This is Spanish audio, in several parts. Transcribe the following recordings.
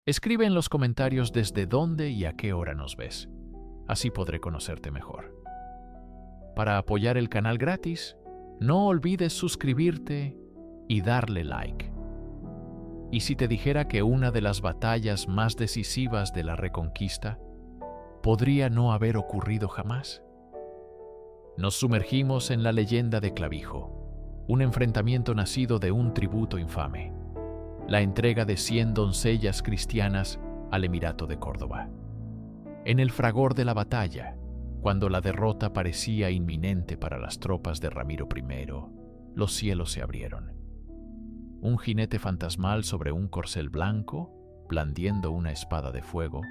Escribe en los comentarios desde dónde y a qué hora nos ves. Así podré conocerte mejor. Para apoyar el canal gratis, no olvides suscribirte y darle like. ¿Y si te dijera que una de las batallas más decisivas de la Reconquista podría no haber ocurrido jamás? Nos sumergimos en la leyenda de Clavijo, un enfrentamiento nacido de un tributo infame, la entrega de 100 doncellas cristianas al Emirato de Córdoba. En el fragor de la batalla, cuando la derrota parecía inminente para las tropas de Ramiro I, los cielos se abrieron. Un jinete fantasmal sobre un corcel blanco, blandiendo una espada de fuego,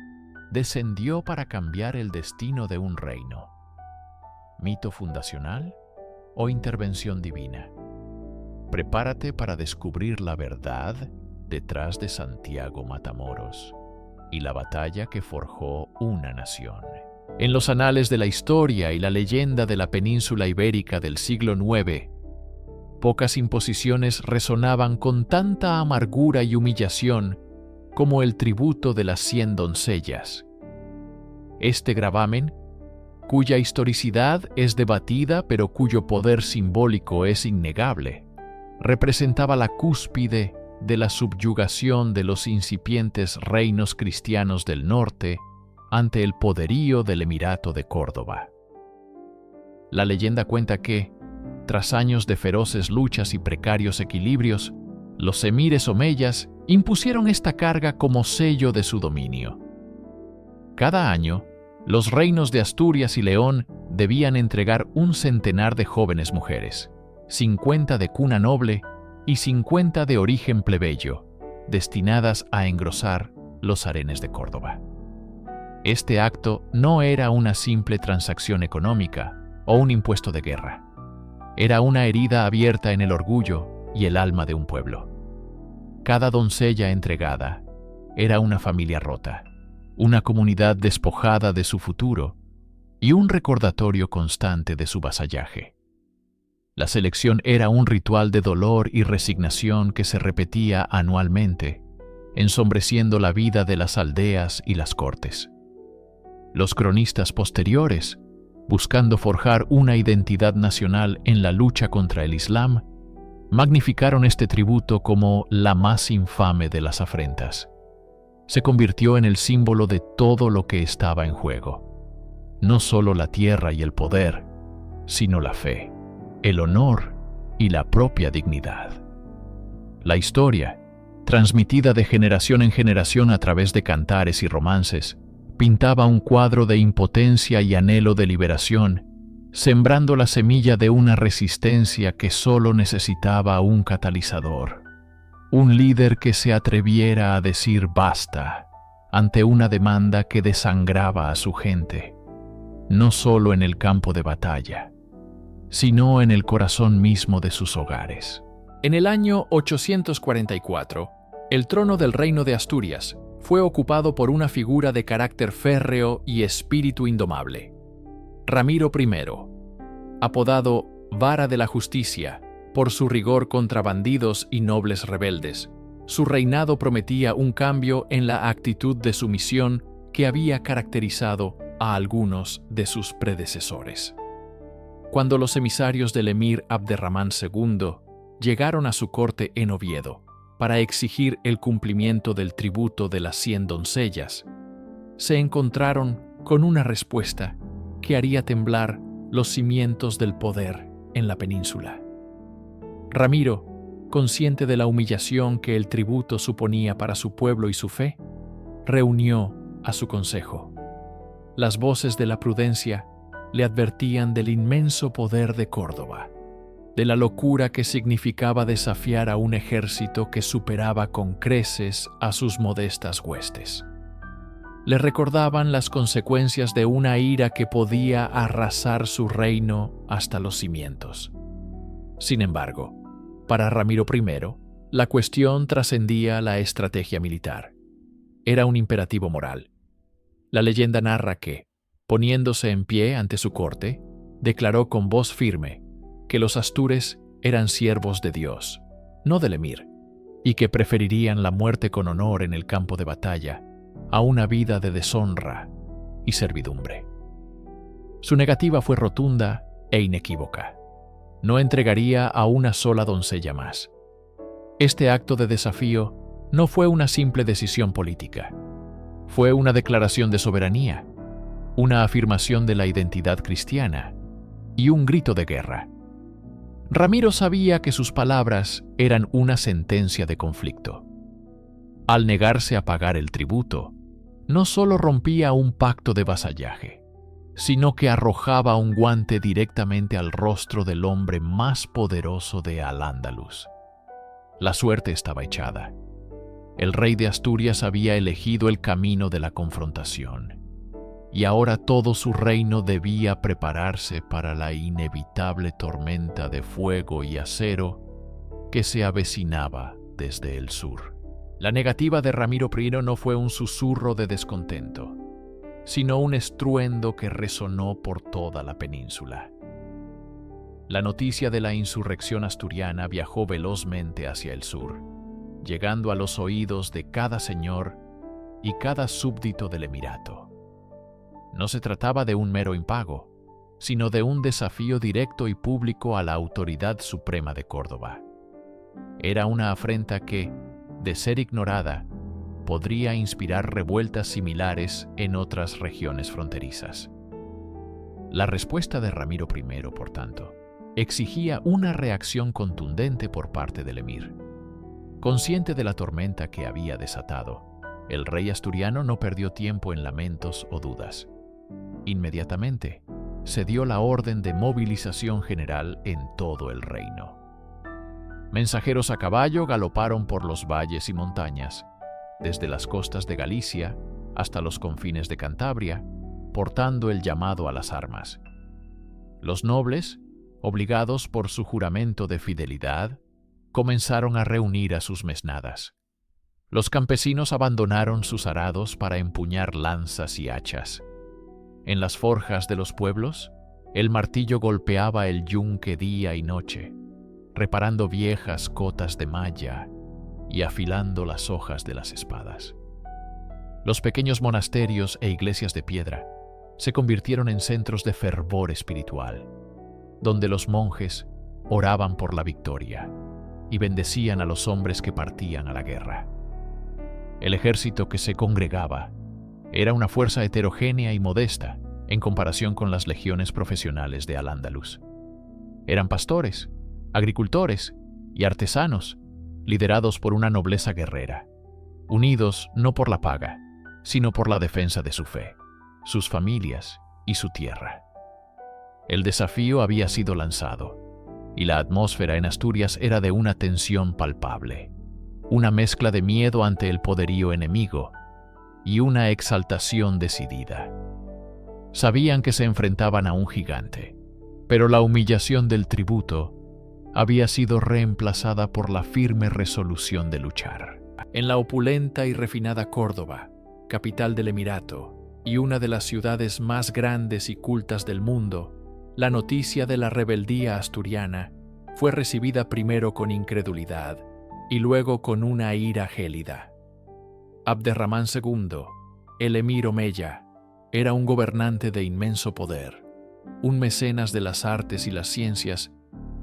descendió para cambiar el destino de un reino. ¿Mito fundacional o intervención divina? Prepárate para descubrir la verdad detrás de Santiago Matamoros y la batalla que forjó una nación. En los anales de la historia y la leyenda de la península ibérica del siglo IX, pocas imposiciones resonaban con tanta amargura y humillación como el tributo de las 100 doncellas. Este gravamen, cuya historicidad es debatida pero cuyo poder simbólico es innegable, representaba la cúspide de la subyugación de los incipientes reinos cristianos del norte ante el poderío del Emirato de Córdoba. La leyenda cuenta que, tras años de feroces luchas y precarios equilibrios, los emires omeyas impusieron esta carga como sello de su dominio. Cada año, los reinos de Asturias y León debían entregar un centenar de jóvenes mujeres, 50 de cuna noble y 50 de origen plebeyo, destinadas a engrosar los harenes de Córdoba. Este acto no era una simple transacción económica o un impuesto de guerra. Era una herida abierta en el orgullo y el alma de un pueblo. Cada doncella entregada era una familia rota, una comunidad despojada de su futuro y un recordatorio constante de su vasallaje. La selección era un ritual de dolor y resignación que se repetía anualmente, ensombreciendo la vida de las aldeas y las cortes. Los cronistas posteriores, buscando forjar una identidad nacional en la lucha contra el Islam, magnificaron este tributo como la más infame de las afrentas. Se convirtió en el símbolo de todo lo que estaba en juego. No solo la tierra y el poder, sino la fe, el honor y la propia dignidad. La historia, transmitida de generación en generación a través de cantares y romances, pintaba un cuadro de impotencia y anhelo de liberación, sembrando la semilla de una resistencia que solo necesitaba un catalizador, un líder que se atreviera a decir basta ante una demanda que desangraba a su gente, no solo en el campo de batalla, sino en el corazón mismo de sus hogares. En el año 844, el trono del reino de Asturias fue ocupado por una figura de carácter férreo y espíritu indomable, Ramiro I, apodado Vara de la Justicia por su rigor contra bandidos y nobles rebeldes. Su reinado prometía un cambio en la actitud de sumisión que había caracterizado a algunos de sus predecesores. Cuando los emisarios del emir Abderramán II llegaron a su corte en Oviedo para exigir el cumplimiento del tributo de las 100 doncellas, se encontraron con una respuesta que haría temblar los cimientos del poder en la península. Ramiro, consciente de la humillación que el tributo suponía para su pueblo y su fe, reunió a su consejo. Las voces de la prudencia le advertían del inmenso poder de Córdoba, de la locura que significaba desafiar a un ejército que superaba con creces a sus modestas huestes. Le recordaban las consecuencias de una ira que podía arrasar su reino hasta los cimientos. Sin embargo, para Ramiro I, la cuestión trascendía la estrategia militar. Era un imperativo moral. La leyenda narra que, poniéndose en pie ante su corte, declaró con voz firme que los astures eran siervos de Dios, no del emir, y que preferirían la muerte con honor en el campo de batalla a una vida de deshonra y servidumbre. Su negativa fue rotunda e inequívoca. No entregaría a una sola doncella más. Este acto de desafío no fue una simple decisión política. Fue una declaración de soberanía, una afirmación de la identidad cristiana y un grito de guerra. Ramiro sabía que sus palabras eran una sentencia de conflicto. Al negarse a pagar el tributo, no solo rompía un pacto de vasallaje, sino que arrojaba un guante directamente al rostro del hombre más poderoso de Al-Ándalus. La suerte estaba echada. El rey de Asturias había elegido el camino de la confrontación, y ahora todo su reino debía prepararse para la inevitable tormenta de fuego y acero que se avecinaba desde el sur. La negativa de Ramiro I no fue un susurro de descontento, sino un estruendo que resonó por toda la península. La noticia de la insurrección asturiana viajó velozmente hacia el sur, llegando a los oídos de cada señor y cada súbdito del emirato. No se trataba de un mero impago, sino de un desafío directo y público a la autoridad suprema de Córdoba. Era una afrenta que, de ser ignorada, podría inspirar revueltas similares en otras regiones fronterizas. La respuesta de Ramiro I, por tanto, exigía una reacción contundente por parte del emir. Consciente de la tormenta que había desatado, el rey asturiano no perdió tiempo en lamentos o dudas. Inmediatamente, se dio la orden de movilización general en todo el reino. Mensajeros a caballo galoparon por los valles y montañas, desde las costas de Galicia hasta los confines de Cantabria, portando el llamado a las armas. Los nobles, obligados por su juramento de fidelidad, comenzaron a reunir a sus mesnadas. Los campesinos abandonaron sus arados para empuñar lanzas y hachas. En las forjas de los pueblos, el martillo golpeaba el yunque día y noche, reparando viejas cotas de malla y afilando las hojas de las espadas. Los pequeños monasterios e iglesias de piedra se convirtieron en centros de fervor espiritual, donde los monjes oraban por la victoria y bendecían a los hombres que partían a la guerra. El ejército que se congregaba era una fuerza heterogénea y modesta en comparación con las legiones profesionales de Al-Ándalus. Eran pastores, agricultores y artesanos, liderados por una nobleza guerrera, unidos no por la paga, sino por la defensa de su fe, sus familias y su tierra. El desafío había sido lanzado, y la atmósfera en Asturias era de una tensión palpable, una mezcla de miedo ante el poderío enemigo y una exaltación decidida. Sabían que se enfrentaban a un gigante, pero la humillación del tributo había sido reemplazada por la firme resolución de luchar. En la opulenta y refinada Córdoba, capital del Emirato y una de las ciudades más grandes y cultas del mundo, la noticia de la rebeldía asturiana fue recibida primero con incredulidad y luego con una ira gélida. Abderramán II, el emir omeya, era un gobernante de inmenso poder, un mecenas de las artes y las ciencias,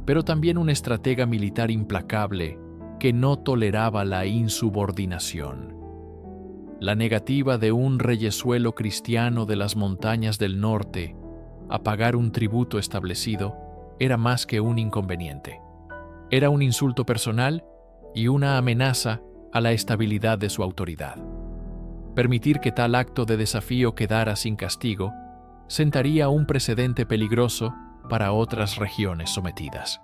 pero también un estratega militar implacable que no toleraba la insubordinación. La negativa de un reyesuelo cristiano de las montañas del norte a pagar un tributo establecido era más que un inconveniente. Era un insulto personal y una amenaza a la estabilidad de su autoridad. Permitir que tal acto de desafío quedara sin castigo sentaría un precedente peligroso para otras regiones sometidas.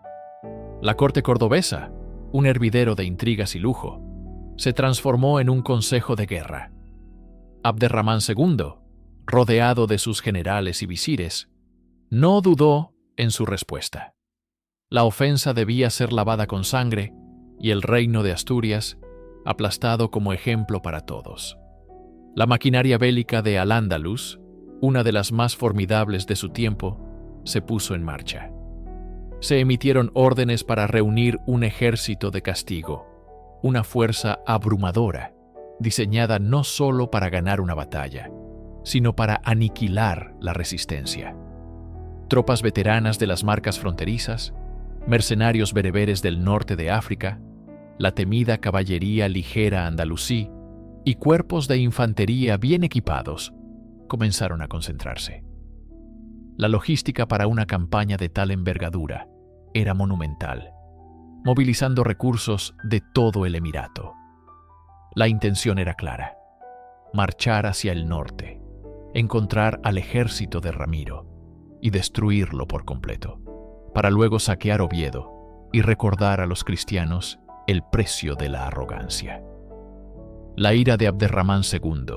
La corte cordobesa, un hervidero de intrigas y lujo, se transformó en un consejo de guerra. Abderramán II, rodeado de sus generales y visires, no dudó en su respuesta. La ofensa debía ser lavada con sangre y el reino de Asturias aplastado como ejemplo para todos. La maquinaria bélica de Al-Ándalus, una de las más formidables de su tiempo, se puso en marcha. Se emitieron órdenes para reunir un ejército de castigo, una fuerza abrumadora, diseñada no solo para ganar una batalla, sino para aniquilar la resistencia. Tropas veteranas de las marcas fronterizas, mercenarios bereberes del norte de África, la temida caballería ligera andalusí y cuerpos de infantería bien equipados comenzaron a concentrarse. La logística para una campaña de tal envergadura era monumental, movilizando recursos de todo el emirato. La intención era clara: marchar hacia el norte, encontrar al ejército de Ramiro y destruirlo por completo, para luego saquear Oviedo y recordar a los cristianos el precio de la arrogancia. La ira de Abderramán II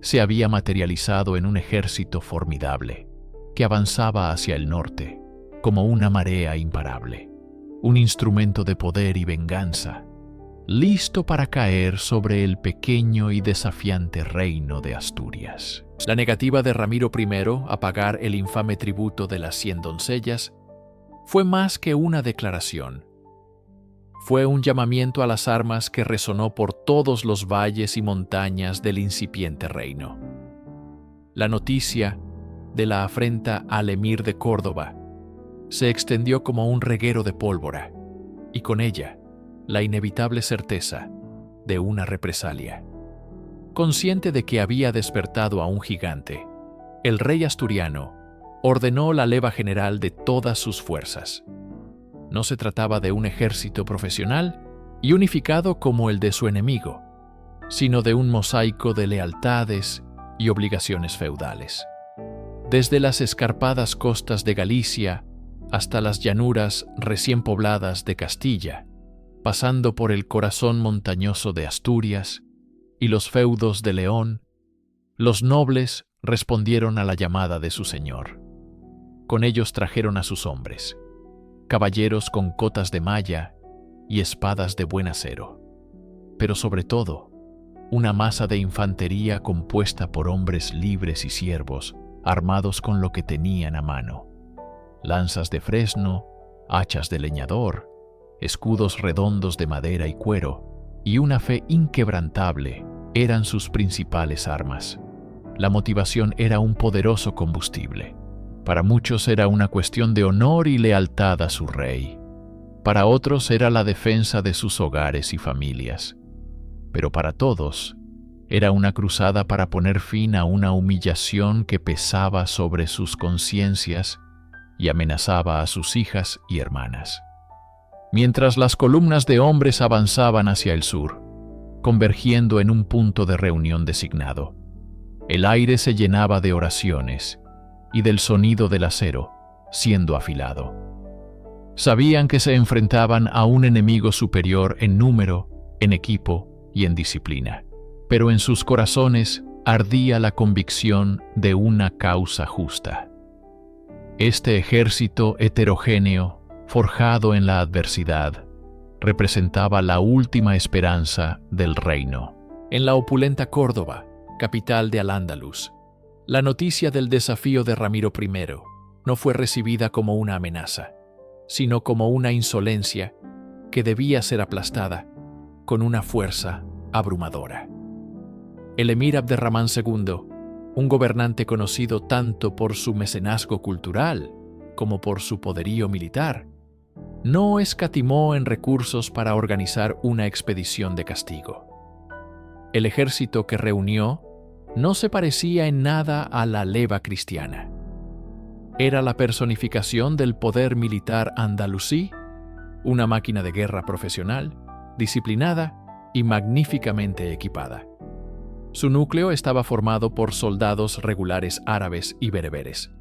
se había materializado en un ejército formidable que avanzaba hacia el norte como una marea imparable, un instrumento de poder y venganza, listo para caer sobre el pequeño y desafiante reino de Asturias. La negativa de Ramiro I a pagar el infame tributo de las 100 doncellas fue más que una declaración. Fue un llamamiento a las armas que resonó por todos los valles y montañas del incipiente reino. La noticia de la afrenta al emir de Córdoba se extendió como un reguero de pólvora, y con ella la inevitable certeza de una represalia. Consciente de que había despertado a un gigante, el rey asturiano ordenó la leva general de todas sus fuerzas. No se trataba de un ejército profesional y unificado como el de su enemigo, sino de un mosaico de lealtades y obligaciones feudales. Desde las escarpadas costas de Galicia hasta las llanuras recién pobladas de Castilla, pasando por el corazón montañoso de Asturias y los feudos de León, los nobles respondieron a la llamada de su señor. Con ellos trajeron a sus hombres, caballeros con cotas de malla y espadas de buen acero, pero sobre todo, una masa de infantería compuesta por hombres libres y siervos, armados con lo que tenían a mano: lanzas de fresno, hachas de leñador, escudos redondos de madera y cuero, y una fe inquebrantable eran sus principales armas. La motivación era un poderoso combustible. Para muchos era una cuestión de honor y lealtad a su rey. Para otros era la defensa de sus hogares y familias. Pero para todos era una cruzada para poner fin a una humillación que pesaba sobre sus conciencias y amenazaba a sus hijas y hermanas. Mientras las columnas de hombres avanzaban hacia el sur, convergiendo en un punto de reunión designado, el aire se llenaba de oraciones y del sonido del acero siendo afilado. Sabían que se enfrentaban a un enemigo superior en número, en equipo y en disciplina, pero en sus corazones ardía la convicción de una causa justa. Este ejército heterogéneo, forjado en la adversidad, representaba la última esperanza del reino. En la opulenta Córdoba, capital de Al-Ándalus, la noticia del desafío de Ramiro I no fue recibida como una amenaza, sino como una insolencia que debía ser aplastada con una fuerza abrumadora. El emir Abderramán II, un gobernante conocido tanto por su mecenazgo cultural como por su poderío militar, no escatimó en recursos para organizar una expedición de castigo. El ejército que reunió no se parecía en nada a la leva cristiana. Era la personificación del poder militar andalusí, una máquina de guerra profesional, disciplinada y magníficamente equipada. Su núcleo estaba formado por soldados regulares árabes y bereberes,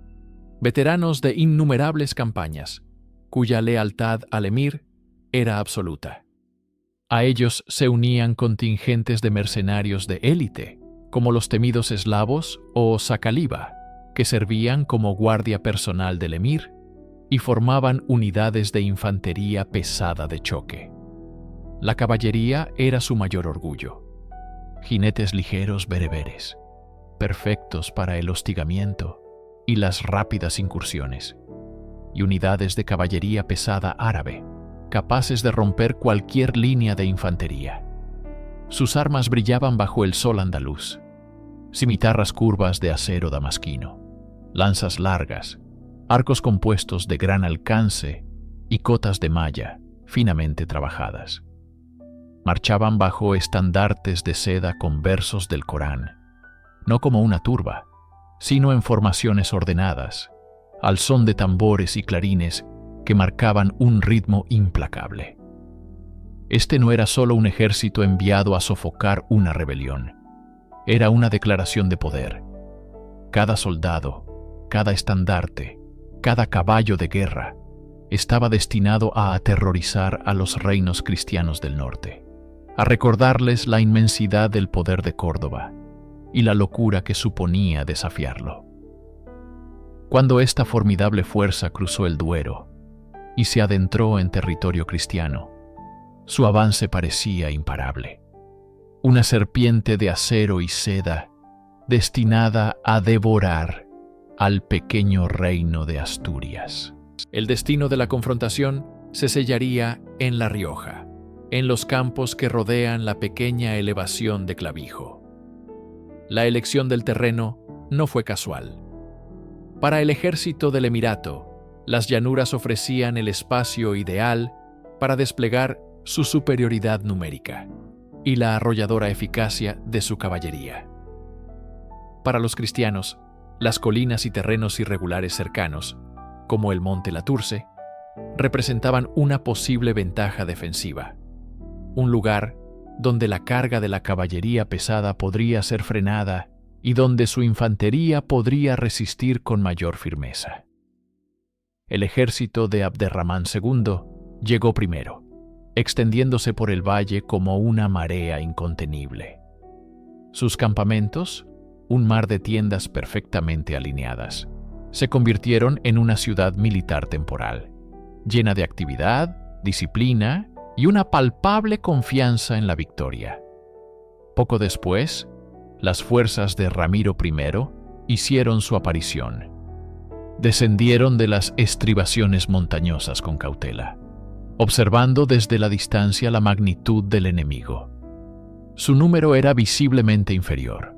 veteranos de innumerables campañas, cuya lealtad al emir era absoluta. A ellos se unían contingentes de mercenarios de élite, como los temidos eslavos o Sakaliba, que servían como guardia personal del emir y formaban unidades de infantería pesada de choque. La caballería era su mayor orgullo. Jinetes ligeros bereberes, perfectos para el hostigamiento y las rápidas incursiones, y unidades de caballería pesada árabe, capaces de romper cualquier línea de infantería. Sus armas brillaban bajo el sol andaluz. Cimitarras curvas de acero damasquino, lanzas largas, arcos compuestos de gran alcance y cotas de malla finamente trabajadas. Marchaban bajo estandartes de seda con versos del Corán, no como una turba, sino en formaciones ordenadas, al son de tambores y clarines que marcaban un ritmo implacable. Este no era solo un ejército enviado a sofocar una rebelión, era una declaración de poder. Cada soldado, cada estandarte, cada caballo de guerra estaba destinado a aterrorizar a los reinos cristianos del norte, a recordarles la inmensidad del poder de Córdoba y la locura que suponía desafiarlo. Cuando esta formidable fuerza cruzó el Duero y se adentró en territorio cristiano, su avance parecía imparable. Una serpiente de acero y seda destinada a devorar al pequeño reino de Asturias. El destino de la confrontación se sellaría en La Rioja, en los campos que rodean la pequeña elevación de Clavijo. La elección del terreno no fue casual. Para el ejército del Emirato, las llanuras ofrecían el espacio ideal para desplegar su superioridad numérica y la arrolladora eficacia de su caballería. Para los cristianos, las colinas y terrenos irregulares cercanos, como el monte Laturce, representaban una posible ventaja defensiva, un lugar donde la carga de la caballería pesada podría ser frenada y donde su infantería podría resistir con mayor firmeza. El ejército de Abderramán II llegó primero, extendiéndose por el valle como una marea incontenible. Sus campamentos, un mar de tiendas perfectamente alineadas, se convirtieron en una ciudad militar temporal, llena de actividad, disciplina y una palpable confianza en la victoria. Poco después, las fuerzas de Ramiro I hicieron su aparición. Descendieron de las estribaciones montañosas con cautela, observando desde la distancia la magnitud del enemigo. Su número era visiblemente inferior,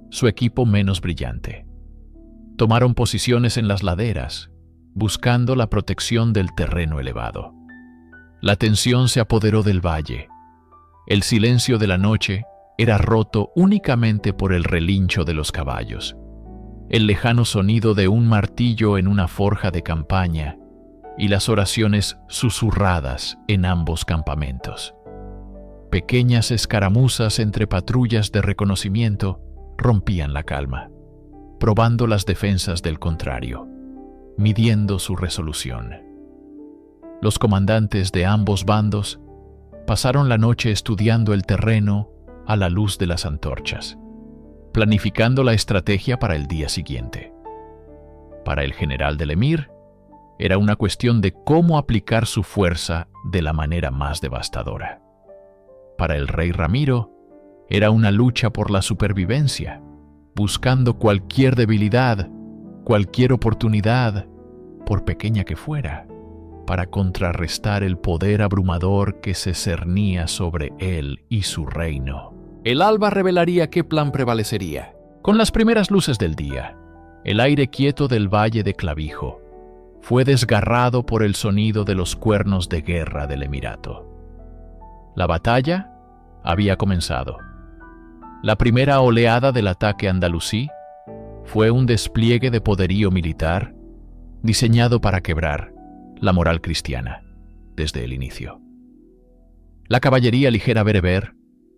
su equipo menos brillante. Tomaron posiciones en las laderas, buscando la protección del terreno elevado. La tensión se apoderó del valle. El silencio de la noche era roto únicamente por el relincho de los caballos, el lejano sonido de un martillo en una forja de campaña y las oraciones susurradas en ambos campamentos. Pequeñas escaramuzas entre patrullas de reconocimiento rompían la calma, probando las defensas del contrario, midiendo su resolución. Los comandantes de ambos bandos pasaron la noche estudiando el terreno a la luz de las antorchas, planificando la estrategia para el día siguiente. Para el general del emir, era una cuestión de cómo aplicar su fuerza de la manera más devastadora. Para el rey Ramiro, era una lucha por la supervivencia, buscando cualquier debilidad, cualquier oportunidad, por pequeña que fuera, para contrarrestar el poder abrumador que se cernía sobre él y su reino. El alba revelaría qué plan prevalecería. Con las primeras luces del día, el aire quieto del valle de Clavijo fue desgarrado por el sonido de los cuernos de guerra del Emirato. La batalla había comenzado. La primera oleada del ataque andalusí fue un despliegue de poderío militar diseñado para quebrar la moral cristiana desde el inicio. La caballería ligera bereber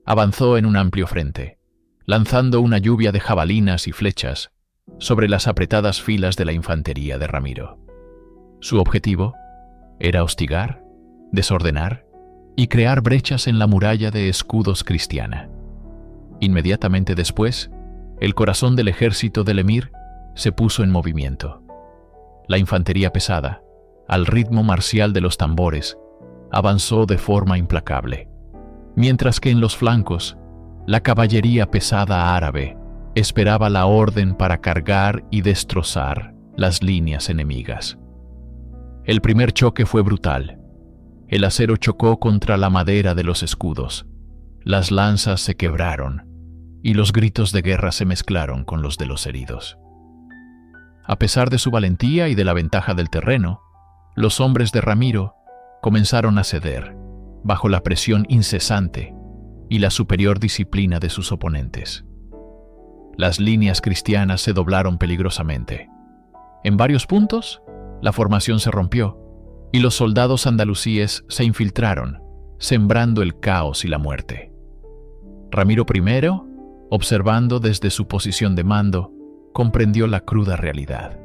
avanzó en un amplio frente, lanzando una lluvia de jabalinas y flechas sobre las apretadas filas de la infantería de Ramiro. Su objetivo era hostigar, desordenar y crear brechas en la muralla de escudos cristiana. Inmediatamente después, el corazón del ejército del emir se puso en movimiento. La infantería pesada, al ritmo marcial de los tambores, avanzó de forma implacable, mientras que en los flancos, la caballería pesada árabe esperaba la orden para cargar y destrozar las líneas enemigas. El primer choque fue brutal. El acero chocó contra la madera de los escudos, Las lanzas se quebraron y los gritos de guerra se mezclaron con los de los heridos. A pesar de su valentía y de la ventaja del terreno, los hombres de Ramiro comenzaron a ceder bajo la presión incesante y la superior disciplina de sus oponentes. Las líneas cristianas se doblaron peligrosamente. En varios puntos, la formación se rompió y los soldados andalusíes se infiltraron, sembrando el caos y la muerte. Ramiro I, observando desde su posición de mando, comprendió la cruda realidad.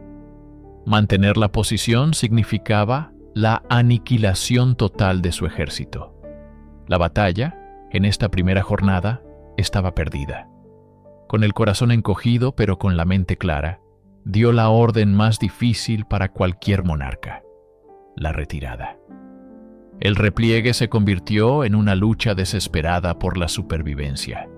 Mantener la posición significaba la aniquilación total de su ejército. La batalla, en esta primera jornada, estaba perdida. Con el corazón encogido, pero con la mente clara, dio la orden más difícil para cualquier monarca: la retirada. El repliegue se convirtió en una lucha desesperada por la supervivencia.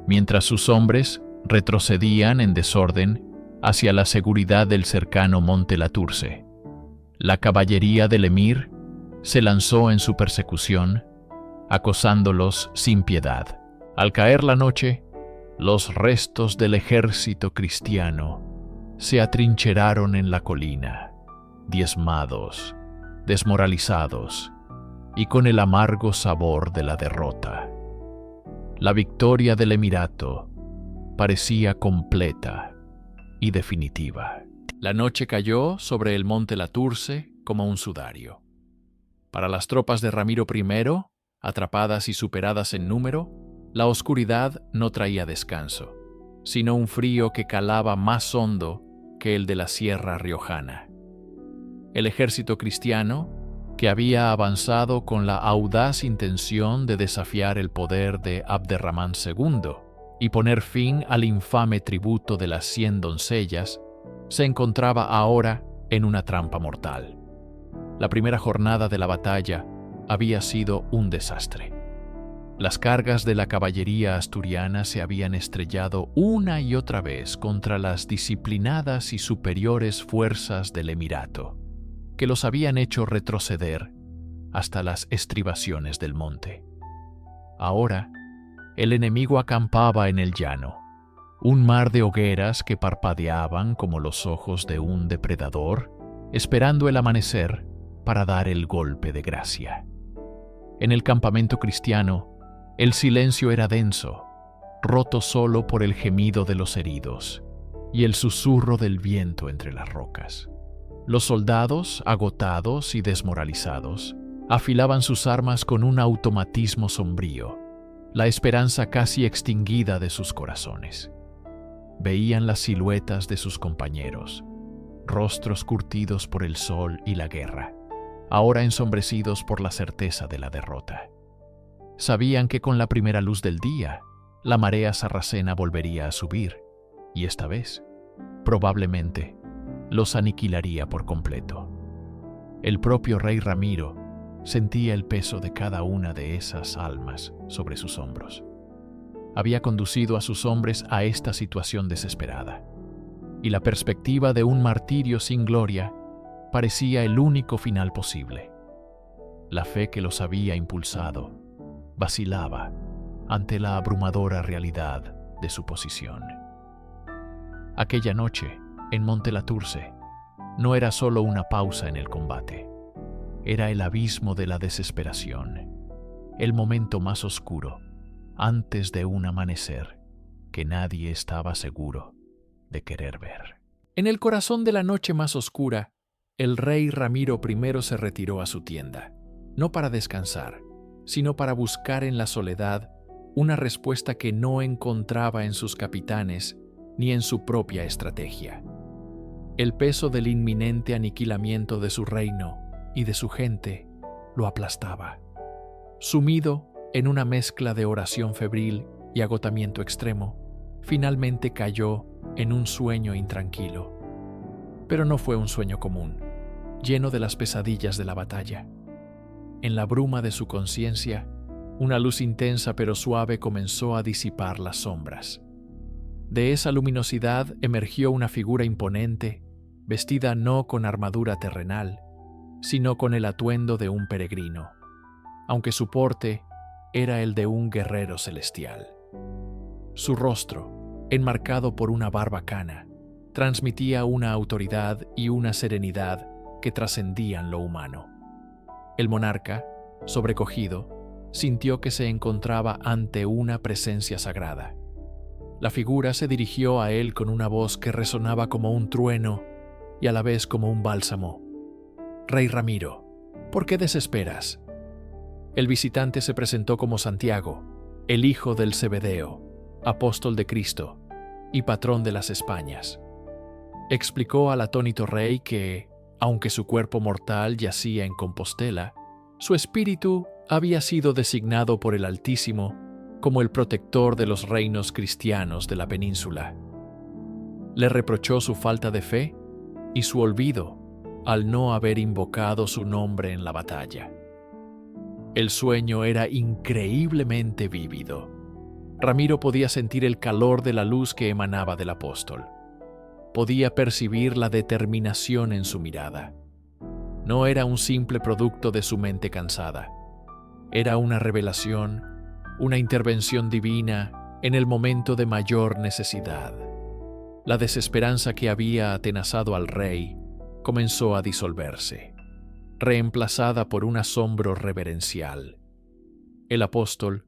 Mientras sus hombres retrocedían en desorden hacia la seguridad del cercano Monte Laturce, la caballería del emir se lanzó en su persecución, acosándolos sin piedad. Al caer la noche, los restos del ejército cristiano se atrincheraron en la colina, diezmados, desmoralizados y con el amargo sabor de la derrota. La victoria del Emirato parecía completa y definitiva. La noche cayó sobre el monte Laturce como un sudario. Para las tropas de Ramiro I, atrapadas y superadas en número, la oscuridad no traía descanso, sino un frío que calaba más hondo que el de la sierra riojana. El ejército cristiano, que había avanzado con la audaz intención de desafiar el poder de Abderramán II y poner fin al infame tributo de las 100 doncellas, se encontraba ahora en una trampa mortal. La primera jornada de la batalla había sido un desastre. Las cargas de la caballería asturiana se habían estrellado una y otra vez contra las disciplinadas y superiores fuerzas del Emirato, que los habían hecho retroceder hasta las estribaciones del monte. Ahora, el enemigo acampaba en el llano, un mar de hogueras que parpadeaban como los ojos de un depredador, esperando el amanecer para dar el golpe de gracia. En el campamento cristiano, el silencio era denso, roto solo por el gemido de los heridos y el susurro del viento entre las rocas. Los soldados, agotados y desmoralizados, afilaban sus armas con un automatismo sombrío, la esperanza casi extinguida de sus corazones. Veían las siluetas de sus compañeros, rostros curtidos por el sol y la guerra, ahora ensombrecidos por la certeza de la derrota. Sabían que con la primera luz del día, la marea sarracena volvería a subir, y esta vez, probablemente, los aniquilaría por completo. El propio rey Ramiro sentía el peso de cada una de esas almas sobre sus hombros. Había conducido a sus hombres a esta situación desesperada, y la perspectiva de un martirio sin gloria parecía el único final posible. La fe que los había impulsado vacilaba ante la abrumadora realidad de su posición. Aquella noche, en Monte Laturce, no era solo una pausa en el combate, era el abismo de la desesperación, el momento más oscuro, antes de un amanecer que nadie estaba seguro de querer ver. En el corazón de la noche más oscura, el rey Ramiro I se retiró a su tienda, no para descansar, sino para buscar en la soledad una respuesta que no encontraba en sus capitanes ni en su propia estrategia. El peso del inminente aniquilamiento de su reino y de su gente lo aplastaba. Sumido en una mezcla de oración febril y agotamiento extremo, finalmente cayó en un sueño intranquilo. Pero no fue un sueño común, lleno de las pesadillas de la batalla. En la bruma de su conciencia, una luz intensa pero suave comenzó a disipar las sombras. De esa luminosidad emergió una figura imponente, vestida no con armadura terrenal, sino con el atuendo de un peregrino, aunque su porte era el de un guerrero celestial. Su rostro, enmarcado por una barbacana, transmitía una autoridad y una serenidad que trascendían lo humano. El monarca, sobrecogido, sintió que se encontraba ante una presencia sagrada. La figura se dirigió a él con una voz que resonaba como un trueno y a la vez como un bálsamo. «Rey Ramiro, ¿por qué desesperas?» El visitante se presentó como Santiago, el hijo del Cebedeo, apóstol de Cristo y patrón de las Españas. Explicó al atónito rey que, aunque su cuerpo mortal yacía en Compostela, su espíritu había sido designado por el Altísimo como el protector de los reinos cristianos de la península. Le reprochó su falta de fe y su olvido al no haber invocado su nombre en la batalla. El sueño era increíblemente vívido. Ramiro podía sentir el calor de la luz que emanaba del apóstol. Podía percibir la determinación en su mirada. No era un simple producto de su mente cansada. Era una revelación, una intervención divina en el momento de mayor necesidad. La desesperanza que había atenazado al rey comenzó a disolverse, reemplazada por un asombro reverencial. El apóstol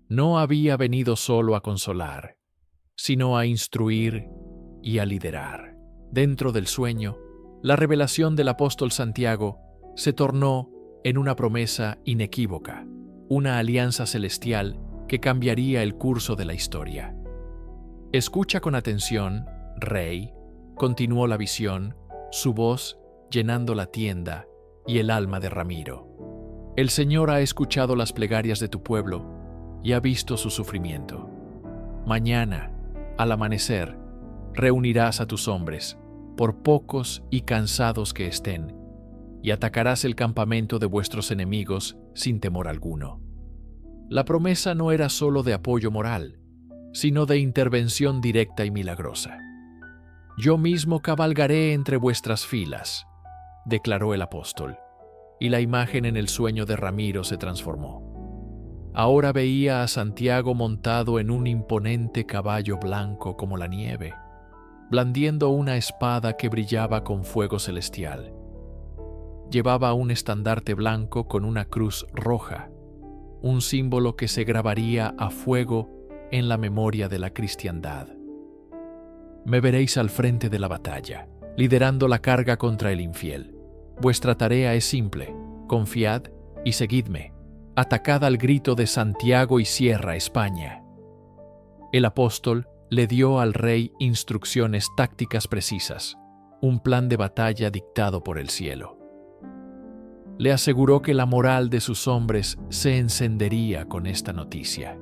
no había venido solo a consolar, sino a instruir y a liderar. Dentro del sueño, la revelación del apóstol Santiago se tornó en una promesa inequívoca, una alianza celestial que cambiaría el curso de la historia. «Escucha con atención, rey», continuó la visión, su voz llenando la tienda y el alma de Ramiro. «El Señor ha escuchado las plegarias de tu pueblo y ha visto su sufrimiento. Mañana, al amanecer, reunirás a tus hombres, por pocos y cansados que estén, y atacarás el campamento de vuestros enemigos sin temor alguno». La promesa no era solo de apoyo moral, sino de intervención directa y milagrosa. «Yo mismo cabalgaré entre vuestras filas», declaró el apóstol, y la imagen en el sueño de Ramiro se transformó. Ahora veía a Santiago montado en un imponente caballo blanco como la nieve, blandiendo una espada que brillaba con fuego celestial. Llevaba un estandarte blanco con una cruz roja, un símbolo que se grabaría a fuego en la memoria de la cristiandad. «Me veréis al frente de la batalla, liderando la carga contra el infiel. Vuestra tarea es simple: confiad y seguidme. Atacad al grito de Santiago y cierra España». El apóstol le dio al rey instrucciones tácticas precisas, un plan de batalla dictado por el cielo. Le aseguró que la moral de sus hombres se encendería con esta noticia,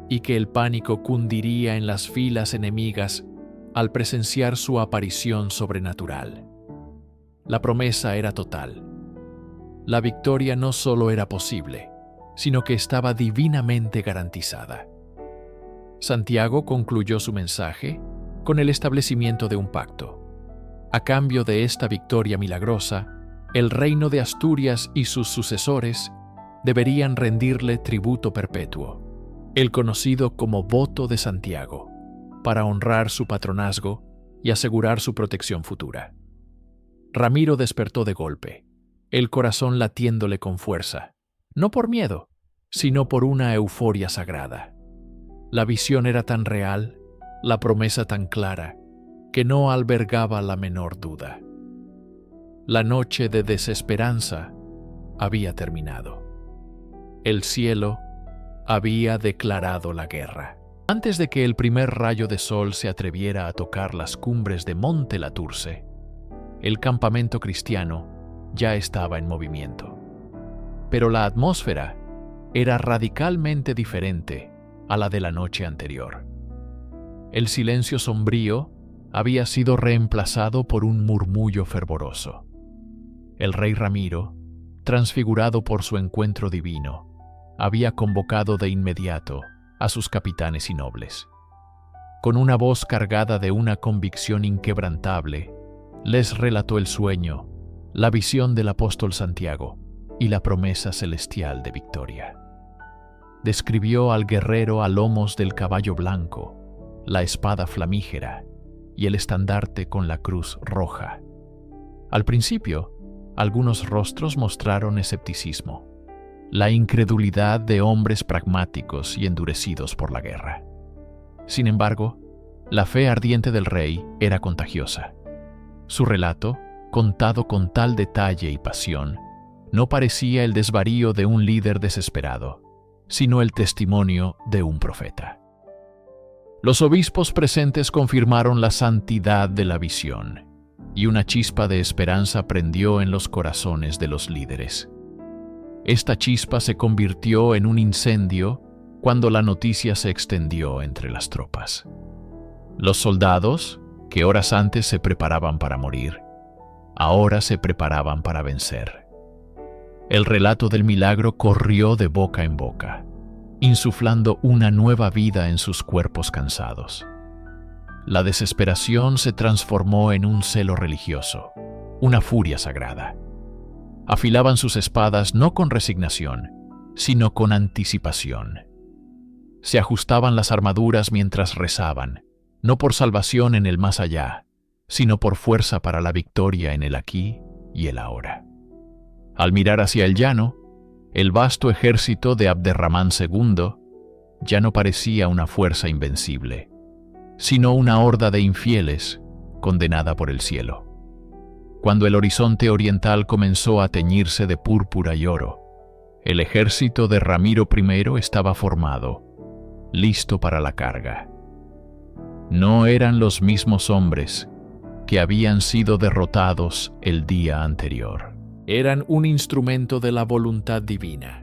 y que el pánico cundiría en las filas enemigas al presenciar su aparición sobrenatural. La promesa era total. La victoria no solo era posible, sino que estaba divinamente garantizada. Santiago concluyó su mensaje con el establecimiento de un pacto. A cambio de esta victoria milagrosa, el reino de Asturias y sus sucesores deberían rendirle tributo perpetuo, el conocido como voto de Santiago, para honrar su patronazgo y asegurar su protección futura. Ramiro despertó de golpe, el corazón latiéndole con fuerza, no por miedo, sino por una euforia sagrada. La visión era tan real, la promesa tan clara, que no albergaba la menor duda. La noche de desesperanza había terminado. El cielo había declarado la guerra. Antes de que el primer rayo de sol se atreviera a tocar las cumbres de Monte Laturce, el campamento cristiano ya estaba en movimiento. Pero la atmósfera era radicalmente diferente a la de la noche anterior. El silencio sombrío había sido reemplazado por un murmullo fervoroso. El rey Ramiro, transfigurado por su encuentro divino, había convocado de inmediato a sus capitanes y nobles. Con una voz cargada de una convicción inquebrantable, les relató el sueño, la visión del apóstol Santiago y la promesa celestial de victoria. describió al guerrero a lomos del caballo blanco, la espada flamígera y el estandarte con la cruz roja. Al principio, algunos rostros mostraron escepticismo, la incredulidad de hombres pragmáticos y endurecidos por la guerra. Sin embargo, la fe ardiente del rey era contagiosa. Su relato, contado con tal detalle y pasión, no parecía el desvarío de un líder desesperado, sino el testimonio de un profeta. Los obispos presentes confirmaron la santidad de la visión, y una chispa de esperanza prendió en los corazones de los líderes. Esta chispa se convirtió en un incendio cuando la noticia se extendió entre las tropas. Los soldados, que horas antes se preparaban para morir, ahora se preparaban para vencer. El relato del milagro corrió de boca en boca, insuflando una nueva vida en sus cuerpos cansados. La desesperación se transformó en un celo religioso, una furia sagrada. Afilaban sus espadas no con resignación, sino con anticipación. Se ajustaban las armaduras mientras rezaban, no por salvación en el más allá, sino por fuerza para la victoria en el aquí y el ahora. Al mirar hacia el llano, el vasto ejército de Abderramán II ya no parecía una fuerza invencible, sino una horda de infieles condenada por el cielo. Cuando el horizonte oriental comenzó a teñirse de púrpura y oro, el ejército de Ramiro I estaba formado, listo para la carga. No eran los mismos hombres que habían sido derrotados el día anterior. Eran un instrumento de la voluntad divina,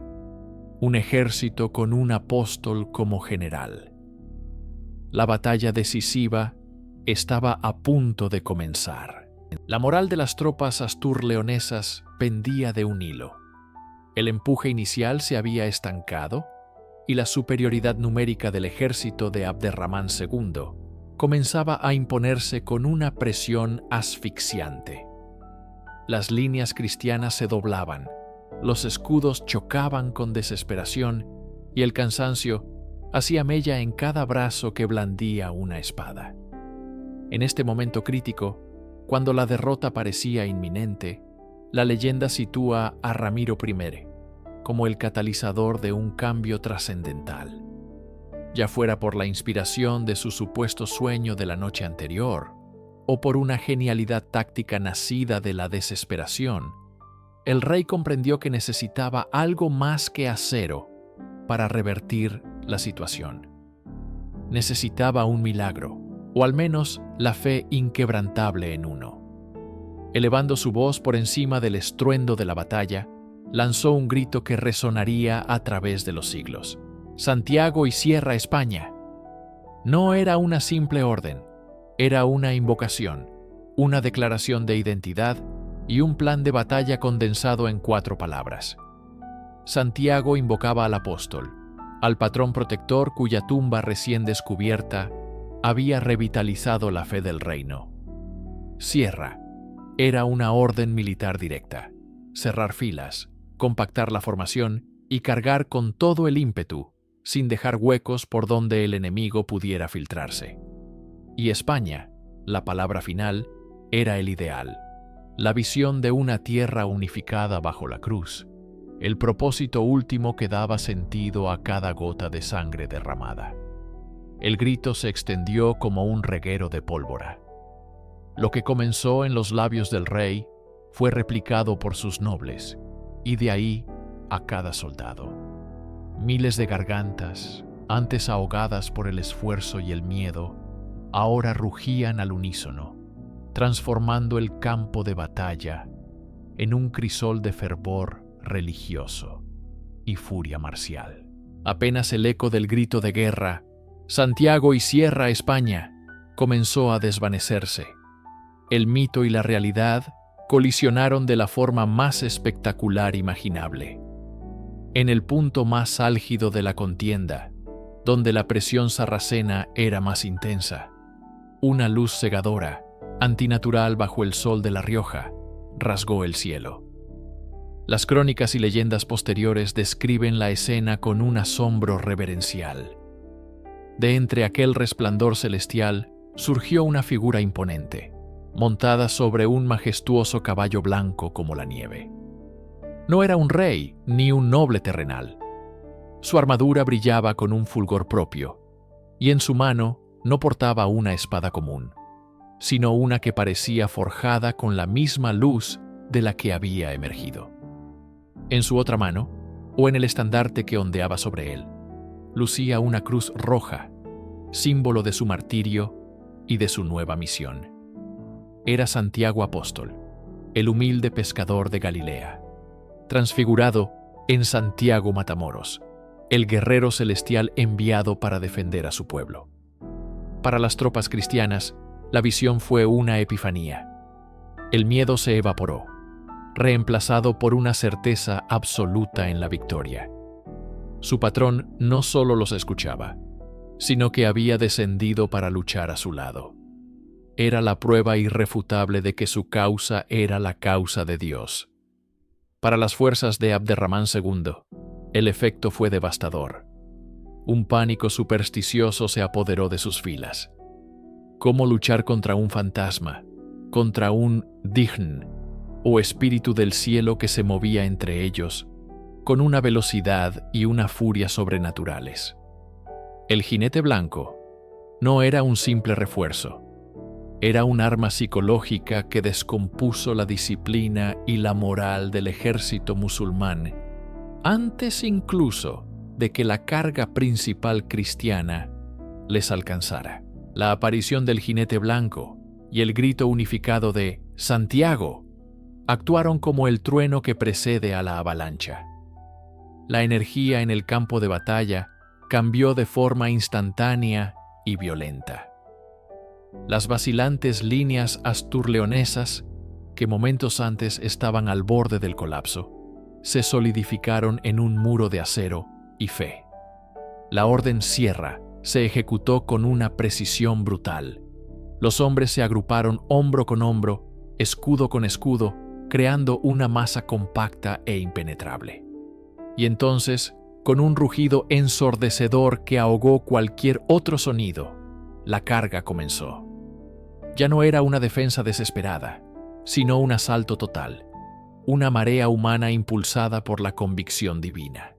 un ejército con un apóstol como general. La batalla decisiva estaba a punto de comenzar. La moral de las tropas astur-leonesas pendía de un hilo. El empuje inicial se había estancado y la superioridad numérica del ejército de Abderramán II comenzaba a imponerse con una presión asfixiante. Las líneas cristianas se doblaban, los escudos chocaban con desesperación y el cansancio hacía mella en cada brazo que blandía una espada. En este momento crítico, cuando la derrota parecía inminente, la leyenda sitúa a Ramiro I como el catalizador de un cambio trascendental. Ya fuera por la inspiración de su supuesto sueño de la noche anterior, o por una genialidad táctica nacida de la desesperación, el rey comprendió que necesitaba algo más que acero para revertir la situación. Necesitaba un milagro, o al menos la fe inquebrantable en uno. Elevando su voz por encima del estruendo de la batalla, lanzó un grito que resonaría a través de los siglos. «Santiago y cierra España». No era una simple orden, era una invocación, una declaración de identidad y un plan de batalla condensado en 4 palabras. Santiago invocaba al apóstol, al patrón protector cuya tumba recién descubierta había revitalizado la fe del reino. Sierra era una orden militar directa: cerrar filas, compactar la formación y cargar con todo el ímpetu, sin dejar huecos por donde el enemigo pudiera filtrarse. Y España, la palabra final, era el ideal, la visión de una tierra unificada bajo la cruz, el propósito último que daba sentido a cada gota de sangre derramada. El grito se extendió como un reguero de pólvora. Lo que comenzó en los labios del rey fue replicado por sus nobles, y de ahí a cada soldado. Miles de gargantas, antes ahogadas por el esfuerzo y el miedo, ahora rugían al unísono, transformando el campo de batalla en un crisol de fervor religioso y furia marcial. Apenas el eco del grito de guerra, «Santiago y cierra España», comenzó a desvanecerse. El mito y la realidad colisionaron de la forma más espectacular imaginable. En el punto más álgido de la contienda, donde la presión sarracena era más intensa, una luz cegadora, antinatural bajo el sol de La Rioja, rasgó el cielo. Las crónicas y leyendas posteriores describen la escena con un asombro reverencial. De entre aquel resplandor celestial surgió una figura imponente, montada sobre un majestuoso caballo blanco como la nieve. No era un rey ni un noble terrenal. Su armadura brillaba con un fulgor propio, y en su mano no portaba una espada común, sino una que parecía forjada con la misma luz de la que había emergido. En su otra mano, o en el estandarte que ondeaba sobre él, lucía una cruz roja, símbolo de su martirio y de su nueva misión. Era Santiago Apóstol, el humilde pescador de Galilea, transfigurado en Santiago Matamoros, el guerrero celestial enviado para defender a su pueblo. Para las tropas cristianas, la visión fue una epifanía. El miedo se evaporó, reemplazado por una certeza absoluta en la victoria. Su patrón no solo los escuchaba, sino que había descendido para luchar a su lado. Era la prueba irrefutable de que su causa era la causa de Dios. Para las fuerzas de Abderramán II, el efecto fue devastador. Un pánico supersticioso se apoderó de sus filas. ¿Cómo luchar contra un fantasma, contra un Dijn, o espíritu del cielo que se movía entre ellos, con una velocidad y una furia sobrenaturales? El jinete blanco no era un simple refuerzo. Era un arma psicológica que descompuso la disciplina y la moral del ejército musulmán, antes incluso de que la carga principal cristiana les alcanzara. La aparición del jinete blanco y el grito unificado de «Santiago» actuaron como el trueno que precede a la avalancha. La energía en el campo de batalla cambió de forma instantánea y violenta. Las vacilantes líneas asturleonesas, que momentos antes estaban al borde del colapso, se solidificaron en un muro de acero y fe. La orden Sierra se ejecutó con una precisión brutal. Los hombres se agruparon hombro con hombro, escudo con escudo, creando una masa compacta e impenetrable. Y entonces, con un rugido ensordecedor que ahogó cualquier otro sonido, la carga comenzó. Ya no era una defensa desesperada, sino un asalto total, una marea humana impulsada por la convicción divina.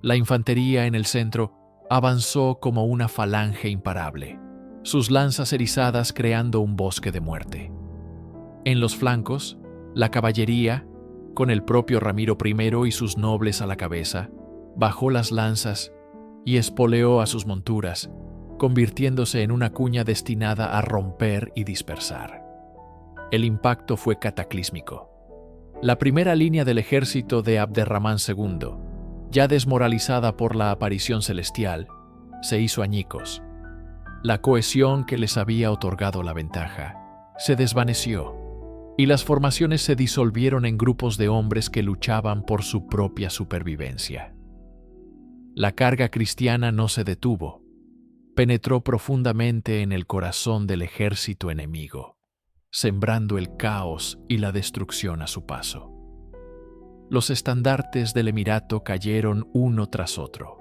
La infantería en el centro avanzó como una falange imparable, sus lanzas erizadas creando un bosque de muerte. En los flancos, la caballería, con el propio Ramiro I y sus nobles a la cabeza, bajó las lanzas y espoleó a sus monturas, convirtiéndose en una cuña destinada a romper y dispersar. El impacto fue cataclísmico. La primera línea del ejército de Abderramán II, ya desmoralizada por la aparición celestial, se hizo añicos. La cohesión que les había otorgado la ventaja se desvaneció, y las formaciones se disolvieron en grupos de hombres que luchaban por su propia supervivencia. La carga cristiana no se detuvo. Penetró profundamente en el corazón del ejército enemigo, sembrando el caos y la destrucción a su paso. Los estandartes del emirato cayeron uno tras otro.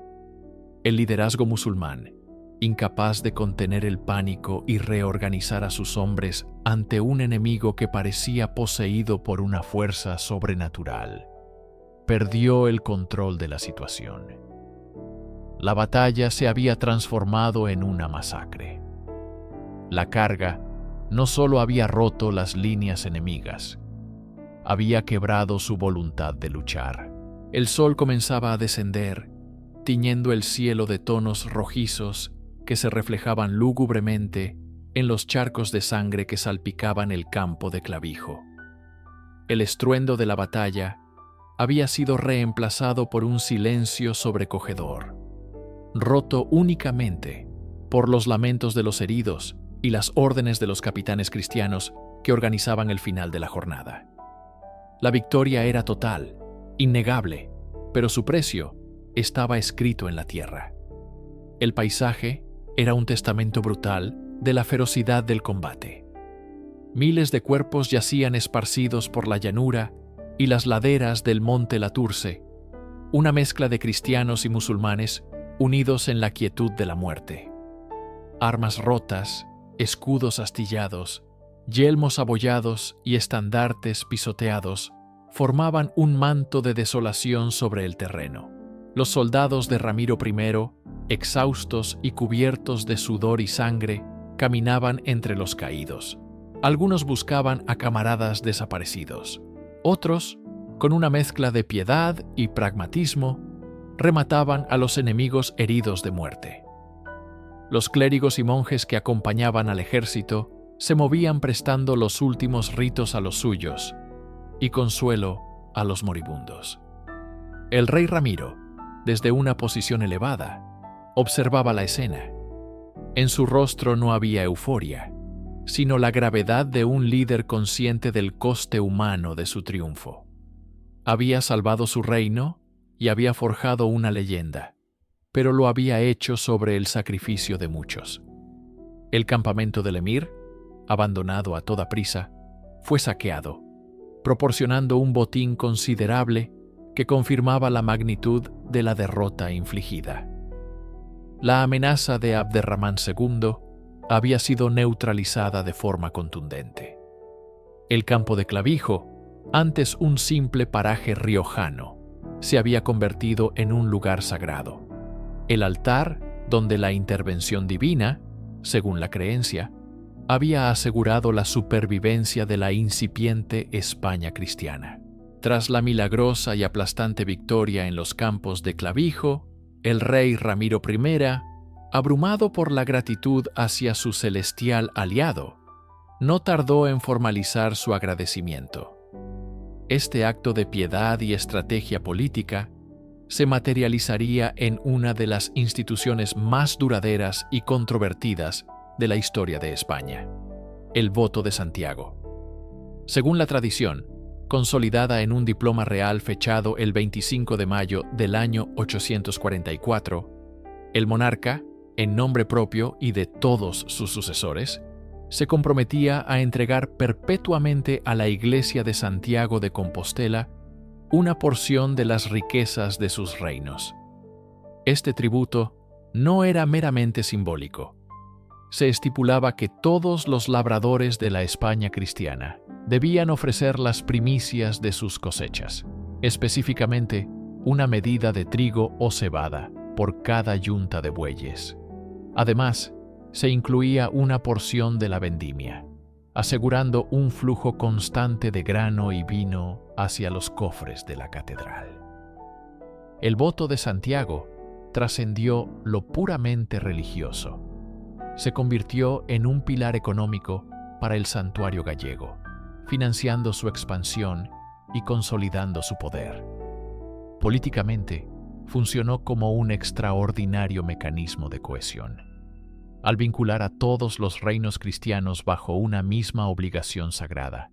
El liderazgo musulmán, incapaz de contener el pánico y reorganizar a sus hombres ante un enemigo que parecía poseído por una fuerza sobrenatural, perdió el control de la situación. La batalla se había transformado en una masacre. La carga no solo había roto las líneas enemigas, había quebrado su voluntad de luchar. El sol comenzaba a descender, tiñendo el cielo de tonos rojizos que se reflejaban lúgubremente en los charcos de sangre que salpicaban el campo de clavijo. El estruendo de la batalla había sido reemplazado por un silencio sobrecogedor, roto únicamente por los lamentos de los heridos y las órdenes de los capitanes cristianos que organizaban el final de la jornada. La victoria era total, innegable, pero su precio estaba escrito en la tierra. El paisaje era un testamento brutal de la ferocidad del combate. Miles de cuerpos yacían esparcidos por la llanura y las laderas del monte Laturce, una mezcla de cristianos y musulmanes unidos en la quietud de la muerte. Armas rotas, escudos astillados, yelmos abollados y estandartes pisoteados formaban un manto de desolación sobre el terreno. Los soldados de Ramiro I, exhaustos y cubiertos de sudor y sangre, caminaban entre los caídos. Algunos buscaban a camaradas desaparecidos. Otros, con una mezcla de piedad y pragmatismo, remataban a los enemigos heridos de muerte. Los clérigos y monjes que acompañaban al ejército se movían prestando los últimos ritos a los suyos y consuelo a los moribundos. El rey Ramiro, desde una posición elevada, observaba la escena. En su rostro no había euforia, sino la gravedad de un líder consciente del coste humano de su triunfo. Había salvado su reino y había forjado una leyenda, pero lo había hecho sobre el sacrificio de muchos. El campamento del emir, abandonado a toda prisa, fue saqueado, proporcionando un botín considerable que confirmaba la magnitud de la derrota infligida. La amenaza de Abderramán II había sido neutralizada de forma contundente. El campo de Clavijo, antes un simple paraje riojano, se había convertido en un lugar sagrado. El altar, donde la intervención divina, según la creencia, había asegurado la supervivencia de la incipiente España cristiana. Tras la milagrosa y aplastante victoria en los campos de Clavijo, el rey Ramiro I, abrumado por la gratitud hacia su celestial aliado, no tardó en formalizar su agradecimiento. Este acto de piedad y estrategia política se materializaría en una de las instituciones más duraderas y controvertidas de la historia de España: el voto de Santiago. Según la tradición, consolidada en un diploma real fechado el 25 de mayo del año 844, el monarca, en nombre propio y de todos sus sucesores, se comprometía a entregar perpetuamente a la Iglesia de Santiago de Compostela una porción de las riquezas de sus reinos. Este tributo no era meramente simbólico. Se estipulaba que todos los labradores de la España cristiana debían ofrecer las primicias de sus cosechas, específicamente una medida de trigo o cebada por cada yunta de bueyes. Además, se incluía una porción de la vendimia, asegurando un flujo constante de grano y vino hacia los cofres de la catedral. El voto de Santiago trascendió lo puramente religioso. Se convirtió en un pilar económico para el santuario gallego, financiando su expansión y consolidando su poder. Políticamente, funcionó como un extraordinario mecanismo de cohesión. Al vincular a todos los reinos cristianos bajo una misma obligación sagrada,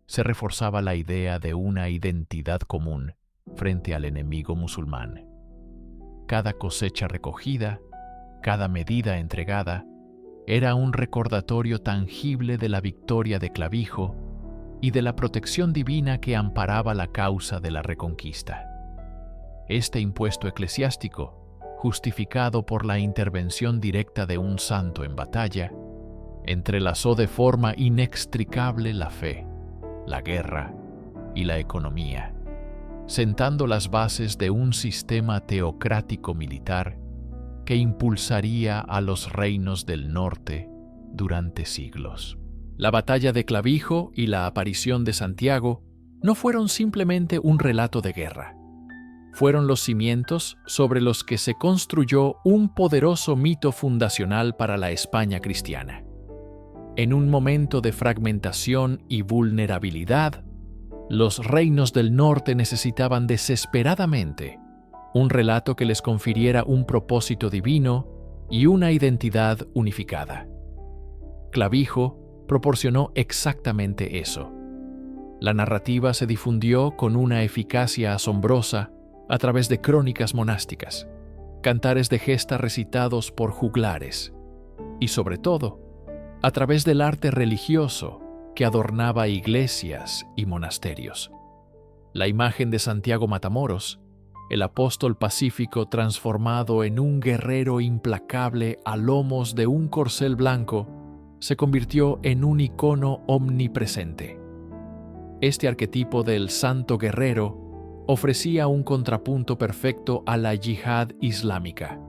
se reforzaba la idea de una identidad común frente al enemigo musulmán. Cada cosecha recogida, cada medida entregada, era un recordatorio tangible de la victoria de Clavijo y de la protección divina que amparaba la causa de la Reconquista. Este impuesto eclesiástico, justificado por la intervención directa de un santo en batalla, entrelazó de forma inextricable la fe, la guerra y la economía, sentando las bases de un sistema teocrático militar que impulsaría a los reinos del norte durante siglos. La batalla de Clavijo y la aparición de Santiago no fueron simplemente un relato de guerra. Fueron los cimientos sobre los que se construyó un poderoso mito fundacional para la España cristiana. En un momento de fragmentación y vulnerabilidad, los reinos del norte necesitaban desesperadamente un relato que les confiriera un propósito divino y una identidad unificada. Clavijo proporcionó exactamente eso. La narrativa se difundió con una eficacia asombrosa a través de crónicas monásticas, cantares de gesta recitados por juglares y, sobre todo, a través del arte religioso que adornaba iglesias y monasterios. La imagen de Santiago Matamoros, el apóstol pacífico transformado en un guerrero implacable a lomos de un corcel blanco, se convirtió en un icono omnipresente. Este arquetipo del santo guerrero ofrecía un contrapunto perfecto a la yihad islámica,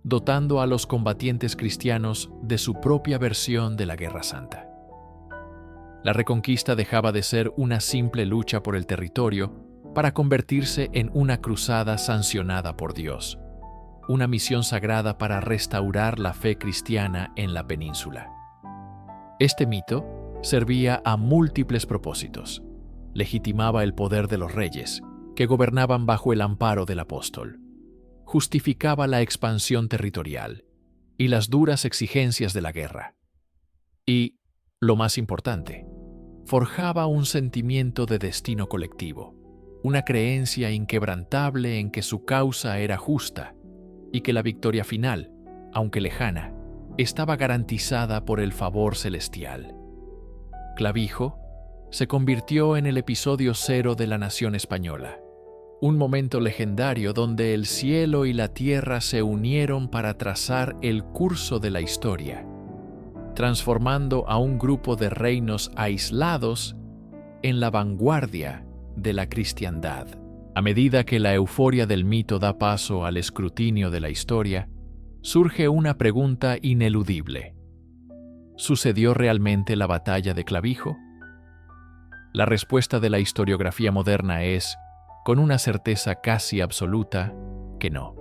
dotando a los combatientes cristianos de su propia versión de la Guerra Santa. La Reconquista dejaba de ser una simple lucha por el territorio para convertirse en una cruzada sancionada por Dios, una misión sagrada para restaurar la fe cristiana en la península. Este mito servía a múltiples propósitos. Legitimaba el poder de los reyes, que gobernaban bajo el amparo del apóstol. Justificaba la expansión territorial y las duras exigencias de la guerra. Y, lo más importante, forjaba un sentimiento de destino colectivo, una creencia inquebrantable en que su causa era justa y que la victoria final, aunque lejana, estaba garantizada por el favor celestial. Clavijo se convirtió en el episodio cero de la nación española, un momento legendario donde el cielo y la tierra se unieron para trazar el curso de la historia, transformando a un grupo de reinos aislados en la vanguardia de la cristiandad. A medida que la euforia del mito da paso al escrutinio de la historia, surge una pregunta ineludible. ¿Sucedió realmente la batalla de Clavijo? La respuesta de la historiografía moderna es, con una certeza casi absoluta, que no.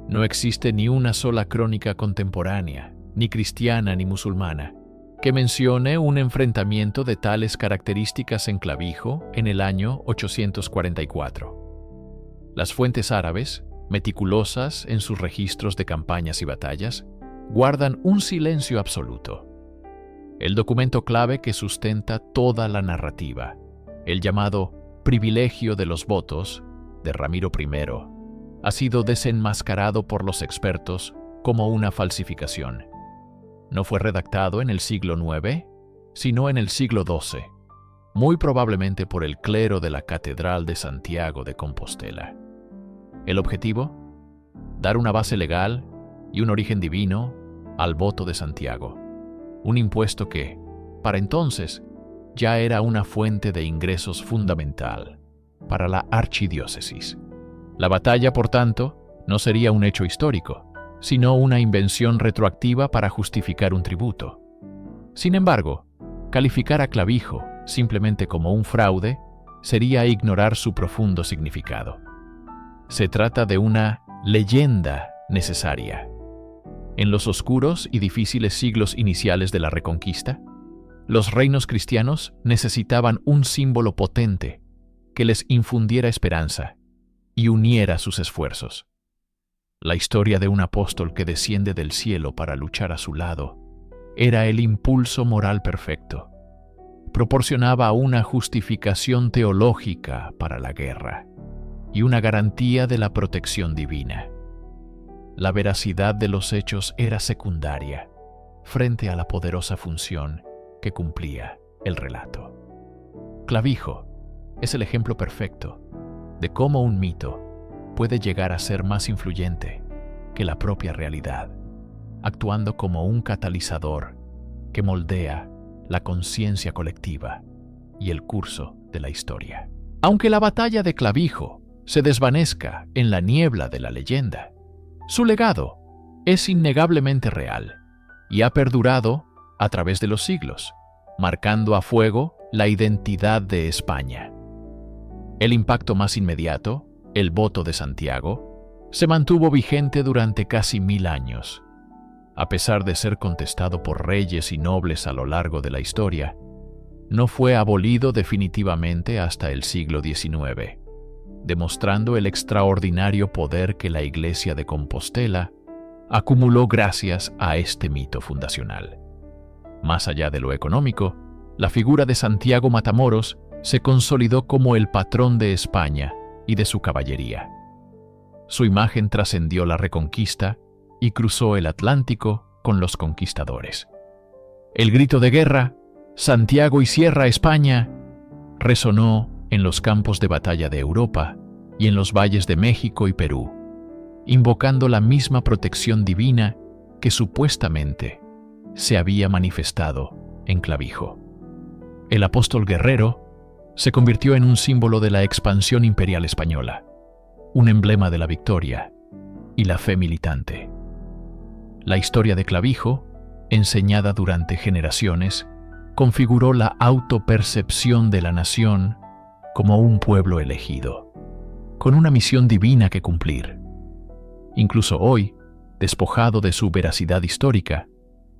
No existe ni una sola crónica contemporánea, ni cristiana ni musulmana, que mencione un enfrentamiento de tales características en Clavijo en el año 844. Las fuentes árabes, meticulosas en sus registros de campañas y batallas, guardan un silencio absoluto. El documento clave que sustenta toda la narrativa, el llamado Privilegio de los Votos de Ramiro I, ha sido desenmascarado por los expertos como una falsificación. No fue redactado en el siglo IX, sino en el siglo XII, muy probablemente por el clero de la Catedral de Santiago de Compostela. ¿El objetivo? Dar una base legal y un origen divino al voto de Santiago, un impuesto que, para entonces, ya era una fuente de ingresos fundamental para la archidiócesis. La batalla, por tanto, no sería un hecho histórico, sino una invención retroactiva para justificar un tributo. Sin embargo, calificar a Clavijo simplemente como un fraude sería ignorar su profundo significado. Se trata de una leyenda necesaria. En los oscuros y difíciles siglos iniciales de la Reconquista, los reinos cristianos necesitaban un símbolo potente que les infundiera esperanza y uniera sus esfuerzos. La historia de un apóstol que desciende del cielo para luchar a su lado era el impulso moral perfecto. Proporcionaba una justificación teológica para la guerra y una garantía de la protección divina. La veracidad de los hechos era secundaria frente a la poderosa función que cumplía el relato. Clavijo es el ejemplo perfecto de cómo un mito puede llegar a ser más influyente que la propia realidad, actuando como un catalizador que moldea la conciencia colectiva y el curso de la historia. Aunque la batalla de Clavijo se desvanezca en la niebla de la leyenda, su legado es innegablemente real y ha perdurado a través de los siglos, marcando a fuego la identidad de España. El impacto más inmediato, el voto de Santiago, se mantuvo vigente durante casi 1000 años. A pesar de ser contestado por reyes y nobles a lo largo de la historia, no fue abolido definitivamente hasta el siglo XIX, demostrando el extraordinario poder que la Iglesia de Compostela acumuló gracias a este mito fundacional. Más allá de lo económico, la figura de Santiago Matamoros se consolidó como el patrón de España y de su caballería. Su imagen trascendió la Reconquista y cruzó el Atlántico con los conquistadores. El grito de guerra, Santiago y Sierra España, resonó en los campos de batalla de Europa y en los valles de México y Perú, invocando la misma protección divina que supuestamente se había manifestado en Clavijo. El apóstol guerrero se convirtió en un símbolo de la expansión imperial española, un emblema de la victoria y la fe militante. La historia de Clavijo, enseñada durante generaciones, configuró la autopercepción de la nación como un pueblo elegido, con una misión divina que cumplir. Incluso hoy, despojado de su veracidad histórica,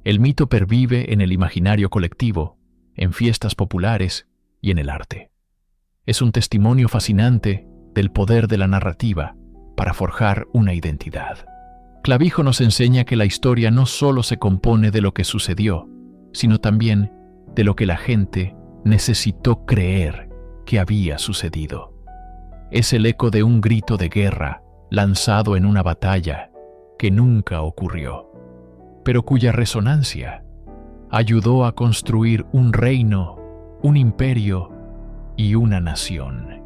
el mito pervive en el imaginario colectivo, en fiestas populares y en el arte. Es un testimonio fascinante del poder de la narrativa para forjar una identidad. Clavijo nos enseña que la historia no solo se compone de lo que sucedió, sino también de lo que la gente necesitó creer que había sucedido. Es el eco de un grito de guerra lanzado en una batalla que nunca ocurrió, pero cuya resonancia ayudó a construir un reino, un imperio y una nación.